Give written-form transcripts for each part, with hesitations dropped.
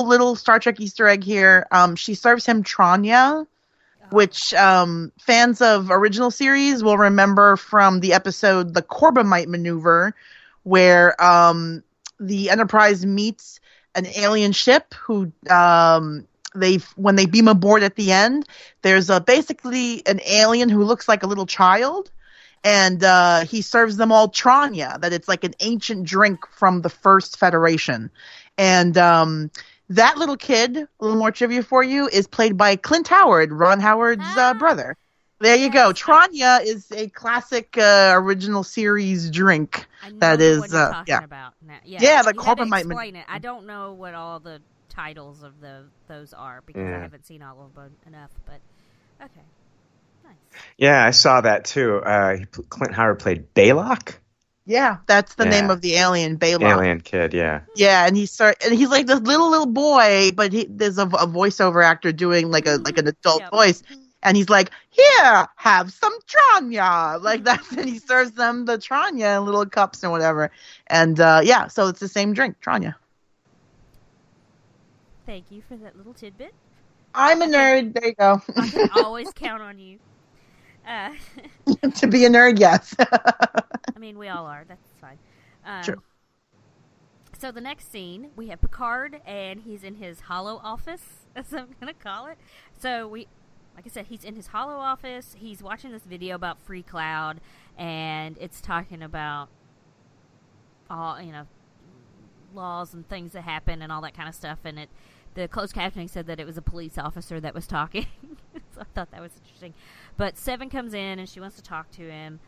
little Star Trek Easter egg here. She serves him Tranya, which fans of original series will remember from the episode The Corbomite Maneuver, where the Enterprise meets an alien ship who when they beam aboard at the end, there's basically an alien who looks like a little child, and he serves them all Tranya, that it's like an ancient drink from the First Federation. And that little kid, a little more trivia for you, is played by Clint Howard, Ron Howard's brother. There you go. Tranya is a classic original series drink. I know that is what you're talking about now. Yeah, the you Corbomite. Explain it. I don't know what all the titles of those are because I haven't seen all of them enough. But okay, nice. Yeah, I saw that too. Clint Howard played Baylock. Yeah, that's the name of the alien, Baylock. Alien kid, yeah. Yeah, and he's like this little boy, but there's a voiceover actor doing like an adult voice, and he's like, "Here, have some Tranya," like that, and he serves them the Tranya in little cups and whatever, and so it's the same drink, Tranya. Thank you for that little tidbit. I'm a nerd. There you go. I can always count on you. To be a nerd, yes. I mean, we all are. That's fine. True. So the next scene, we have Picard, and he's in his hollow office, as I'm going to call it. So like I said, he's in his hollow office. He's watching this video about Free Cloud, and it's talking about all, laws and things that happen and all that kind of stuff. And the closed captioning said that it was a police officer that was talking. So I thought that was interesting. But Seven comes in, and she wants to talk to him.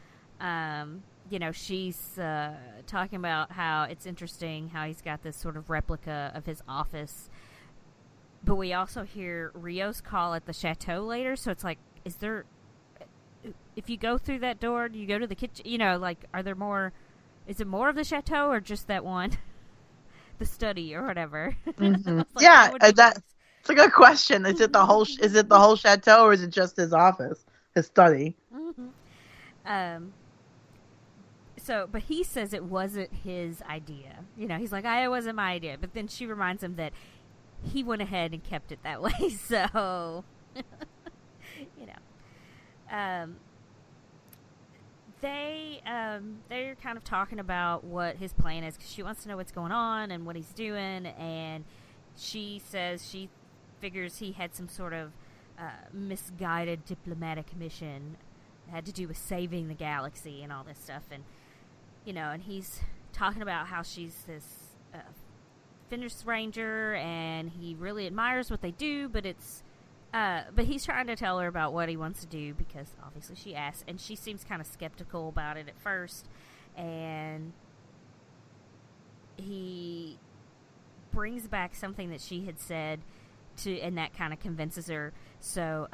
She's talking about how it's interesting how he's got this sort of replica of his office. But we also hear Rios call at the chateau later, so it's like, if you go through that door, do you go to the kitchen? Are there more, is it more of the chateau or just that one? The study or whatever. Mm-hmm. That's a good question. Is it the whole chateau or is it just his office, his study? Mm-hmm. But he says it wasn't his idea. He's like, it wasn't my idea. But then she reminds him that he went ahead and kept it that way. So, they're kind of talking about what his plan is because she wants to know what's going on and what he's doing. And she says she figures he had some sort of misguided diplomatic mission that had to do with saving the galaxy and all this stuff. And and he's talking about how she's this Finnish Ranger, and he really admires what they do, but he's trying to tell her about what he wants to do because obviously she asks, and she seems kind of skeptical about it at first, and he brings back something that she had said and that kind of convinces her. So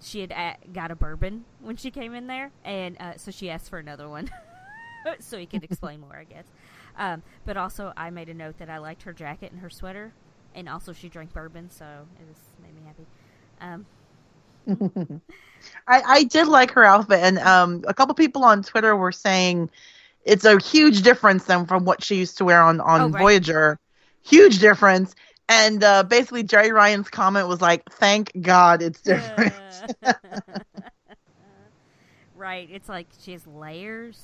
she had got a bourbon when she came in there, and so she asked for another one. So he could explain more, I guess. But also, I made a note that I liked her jacket and her sweater, and also she drank bourbon, so made me happy. I did like her outfit, and a couple people on Twitter were saying it's a huge difference then from what she used to wear on Voyager. Huge difference. And basically, Jerry Ryan's comment was like, "Thank God it's different." Right. It's like she has layers.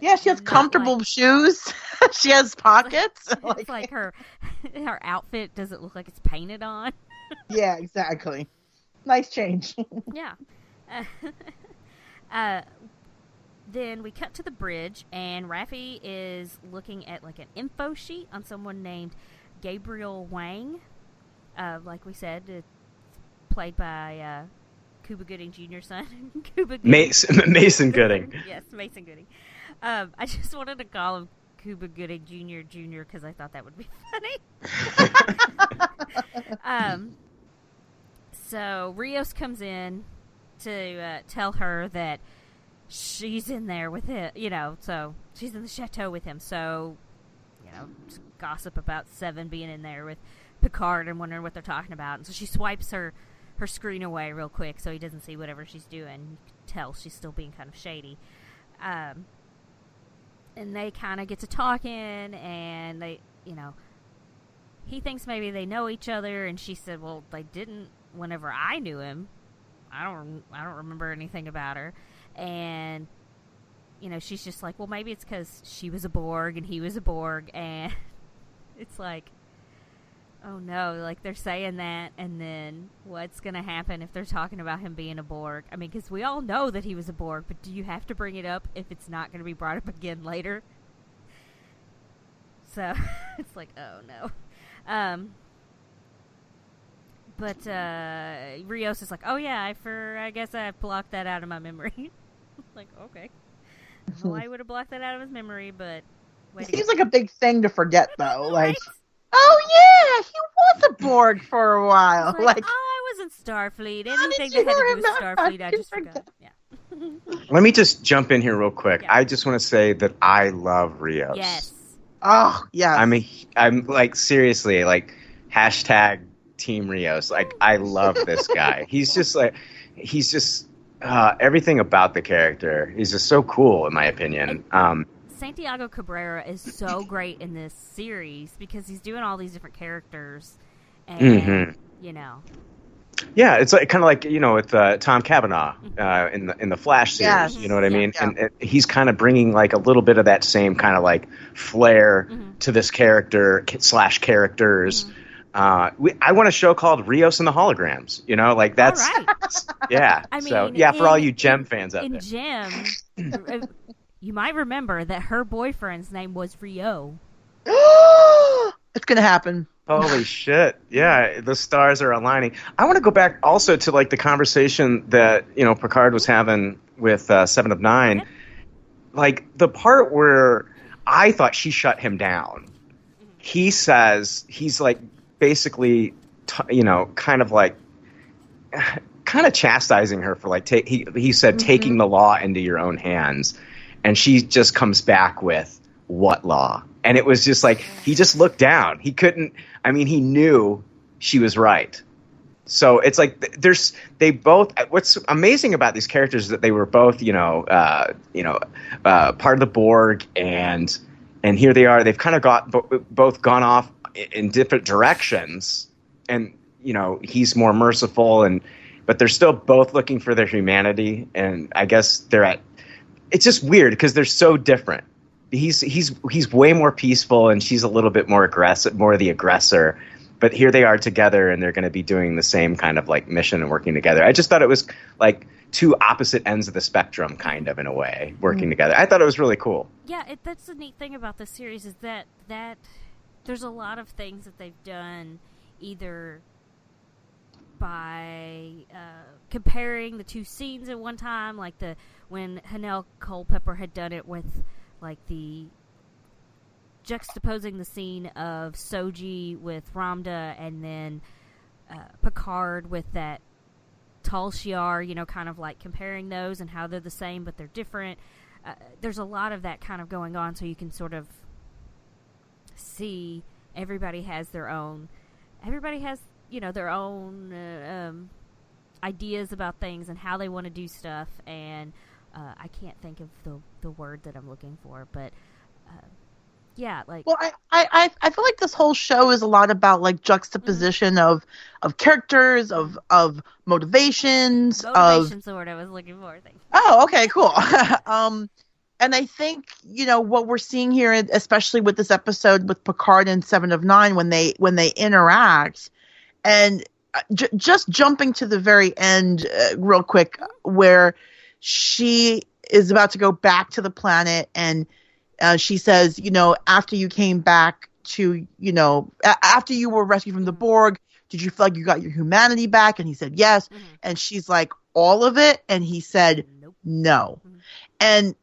Yeah, she has comfortable shoes. She has pockets. It's like her outfit doesn't look like it's painted on. Yeah, exactly. Nice change. Yeah. Then we cut to the bridge, and Raffi is looking at like an info sheet on someone named Gabriel Wang. Like we said, it's played by Cuba Gooding Jr.'s son. Mason Gooding. Yes, Mason Gooding. I just wanted to call him Cuba Gooding Jr. because I thought that would be funny. So Rios comes in to tell her that she's in there with it, so she's in the chateau with him. So, gossip about Seven being in there with Picard and wondering what they're talking about. And so she swipes her screen away real quick so he doesn't see whatever she's doing. You can tell she's still being kind of shady. And they kind of get to talking, and they, he thinks maybe they know each other, and she said, well, they didn't whenever I knew him. I don't remember anything about her. And, you know, she's just like, well, maybe it's because she was a Borg and he was a Borg, and it's like, oh no, like they're saying that, and then what's going to happen if they're talking about him being a Borg? I mean, because we all know that he was a Borg, but do you have to bring it up if it's not going to be brought up again later? So, it's like, oh no. But Rios is like, oh yeah, I guess I blocked that out of my memory. Like, okay. I don't know why he would have blocked that out of his memory, but... It seems like a big thing to forget, though. Like, Right? oh yeah, he was a Borg for a while. Like, I was in Starfleet. Anything that had to do with Starfleet, I just forgot. Yeah. Let me just jump in here real quick. Yeah. I just want to say that I love Rios. Yes. Oh yeah. I'm like, seriously, like, hashtag Team Rios. Like, I love this guy. He's just everything about the character. He's just so cool, in my opinion. Santiago Cabrera is so great in this series because he's doing all these different characters, and you know. Yeah, it's like kind of like, you know, with Tom Cavanaugh in the Flash series. Yes. You know what I mean? Yeah. And he's kind of bringing like a little bit of that same kind of like flair to this character / characters. I want a show called Rios and the Holograms. You know, like that's All right. yeah. I mean, so yeah, for all you Gem fans out there. In Gem, you might remember that her boyfriend's name was Rio. It's gonna happen. Holy shit. Yeah, the stars are aligning. I want to go back also to like the conversation that, you know, Picard was having with 7 of 9. Like the part where I thought she shut him down. He says, he's like basically, you know, kind of chastising her for like, he said, taking the law into your own hands. And she just comes back with, what law? And it was just like, he just looked down. He couldn't, I mean, he knew she was right. So it's like, they both, what's amazing about these characters is that they were both, part of the Borg, and here they are. They've kind of both gone off in different directions, and, you know, he's more merciful, but they're still both looking for their humanity. And I guess it's just weird because they're so different. He's way more peaceful, and she's a little bit more aggressive, more the aggressor. But here they are together, and they're going to be doing the same kind of like mission and working together. I just thought it was like two opposite ends of the spectrum, kind of in a way, working together. I thought it was really cool. Yeah, that's the neat thing about this series is that there's a lot of things that they've done either by comparing the two scenes at one time, like when Hanelle Culpepper had done it with like the juxtaposing the scene of Soji with Ramda, and then Picard with that Tal Shiar, you know, kind of like comparing those and how they're the same but they're different. There's a lot of that kind of going on, so you can sort of see everybody has, you know, their own ideas about things and how they want to do stuff, and I can't think of the word that I'm looking for, but yeah, like. Well, I feel like this whole show is a lot about like juxtaposition of characters, of motivations. Motivation's the word I was looking for. Thank you. Oh, okay, cool. And I think, you know, what we're seeing here, especially with this episode with Picard and 7 of 9, when they interact, and just jumping to the very end real quick, where she is about to go back to the planet, and she says, you know, after you came back to, you know, after you were rescued from the Borg, did you feel like you got your humanity back? And he said, yes. Mm-hmm. And she's like, all of it? And he said, nope. No. Mm-hmm. And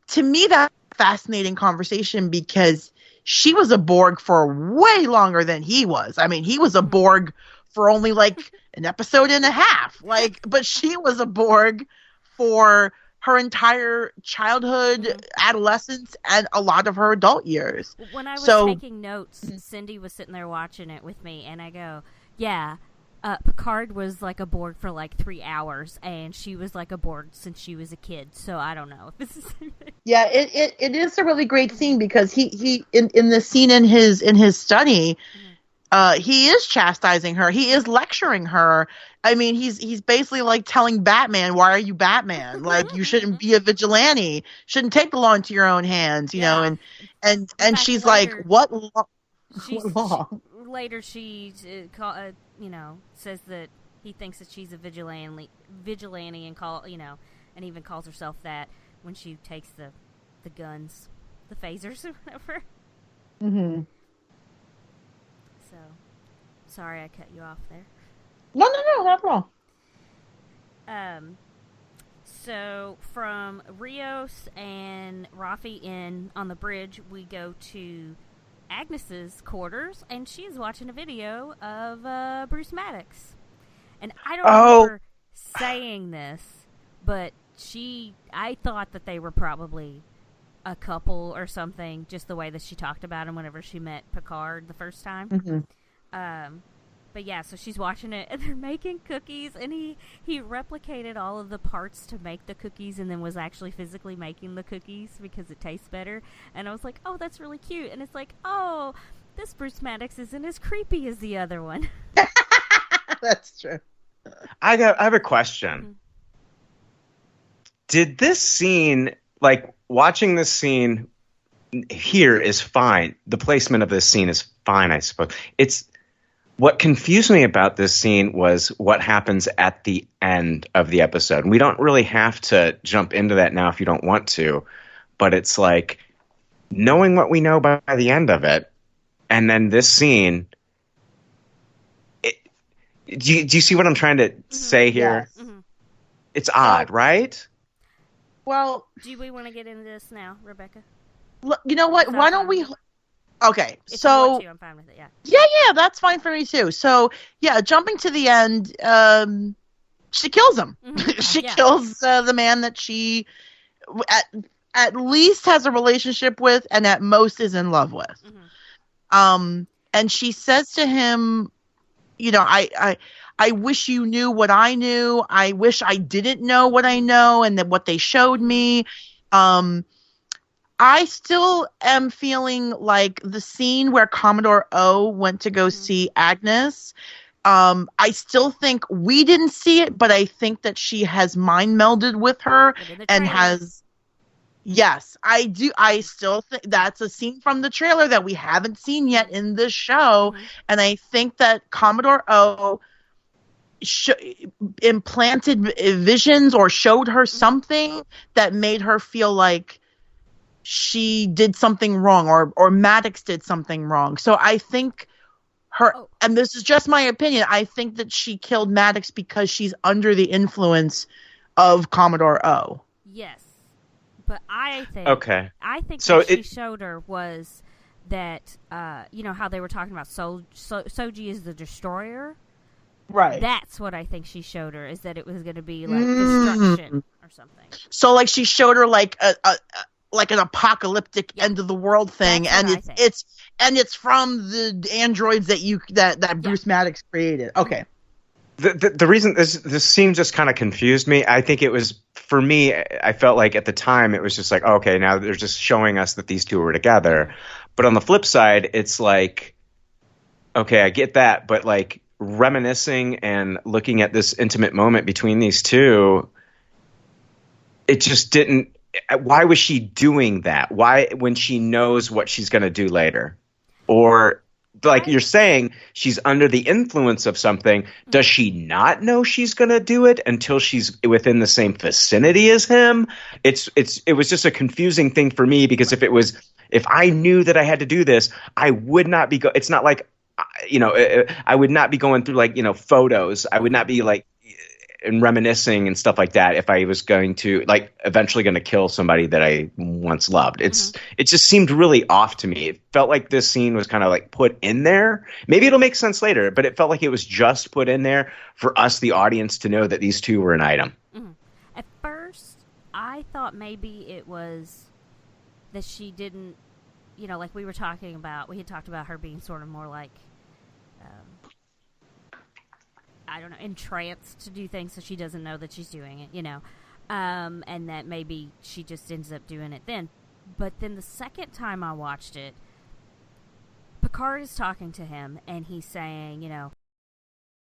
to me, that's a fascinating conversation, because she was a Borg for way longer than he was. I mean, he was a Borg for only like an episode and a half. But she was a Borg for her entire childhood, adolescence, and a lot of her adult years. When I was taking notes, Cindy was sitting there watching it with me, and I go, yeah, Picard was like a Borg for like 3 hours, and she was like a Borg since she was a kid, so I don't know if this is... Yeah, it is a really great scene, because he in the scene in his study, he is chastising her. He is lecturing her. I mean, he's basically like telling Batman, "Why are you Batman? Like, you shouldn't be a vigilante. Shouldn't take the law into your own hands." You know, and she's like, "What law? What law?" Later, she says that he thinks that she's a vigilante, and even calls herself that when she takes the guns, the phasers or whatever. Mm-hmm. So, sorry I cut you off there. No, not at all. So from Rios and Rafi on the bridge, we go to Agnes's quarters, and she is watching a video of Bruce Maddox. And I don't remember saying this, but I thought that they were probably a couple or something, just the way that she talked about him whenever she met Picard the first time. Mm-hmm. But yeah, so she's watching it, and they're making cookies, and he replicated all of the parts to make the cookies, and then was actually physically making the cookies because it tastes better. And I was like, oh, that's really cute. And it's like, oh, this Bruce Maddox isn't as creepy as the other one. That's true. I have a question. Mm-hmm. Did this scene, like, watching this scene here is fine. The placement of this scene is fine, I suppose. What confused me about this scene was what happens at the end of the episode. And we don't really have to jump into that now if you don't want to, but it's like knowing what we know by the end of it, and then this scene. Do you see what I'm trying to say here? Yes. Mm-hmm. It's odd, right? Well, do we want to get into this now, Rebecca? You know what? Why don't we? Okay, if so you want to, I'm fine with it. Yeah, that's fine for me too. So yeah, jumping to the end, she kills him. Mm-hmm. She kills the man that she at least has a relationship with, and at most is in love with. Mm-hmm. And she says to him, you know, I wish you knew what I knew. I wish I didn't know what I know, and that what they showed me. I still am feeling like the scene where Commodore O went to go see Agnes. I still think we didn't see it, but I think that she has mind melded with her and has. Yes, I do. I still think that's a scene from the trailer that we haven't seen yet in this show. And I think that Commodore O implanted visions or showed her something that made her feel like she did something wrong, or Maddox did something wrong. So I think and this is just my opinion, I think that she killed Maddox because she's under the influence of Commodore O. Yes. But I think so what she showed her was that, you know how they were talking about Soji is the destroyer? Right. That's what I think she showed her, is that it was going to be like destruction or something. So like she showed her like an apocalyptic end of the world thing, and it's from the androids that Bruce Maddox created. Okay. The reason this scene just kind of confused me, I think it was, for me, I felt like at the time it was just like, okay, now they're just showing us that these two were together. But on the flip side, it's like, okay, I get that, but like reminiscing and looking at this intimate moment between these two, it just didn't. Why was she doing that? Why, when she knows what she's going to do later? Or, like you're saying, she's under the influence of something. Does she not know she's going to do it until she's within the same vicinity as him? It was just a confusing thing for me, because if I knew that I had to do this, I would not be it's not like, you know, I would not be going through like, you know, photos. I would not be like and reminiscing and stuff like that if I was going to, like, eventually going to kill somebody that I once loved. It just seemed really off to me. It felt like this scene was kind of like put in there. Maybe it'll make sense later, but it felt like it was just put in there for us, the audience, to know that these two were an item. At first, I thought maybe it was that she didn't, you know, like we had talked about her being sort of more like, I don't know, entranced to do things so she doesn't know that she's doing it, you know, and that maybe she just ends up doing it then. But then the second time I watched it, Picard is talking to him, and he's saying,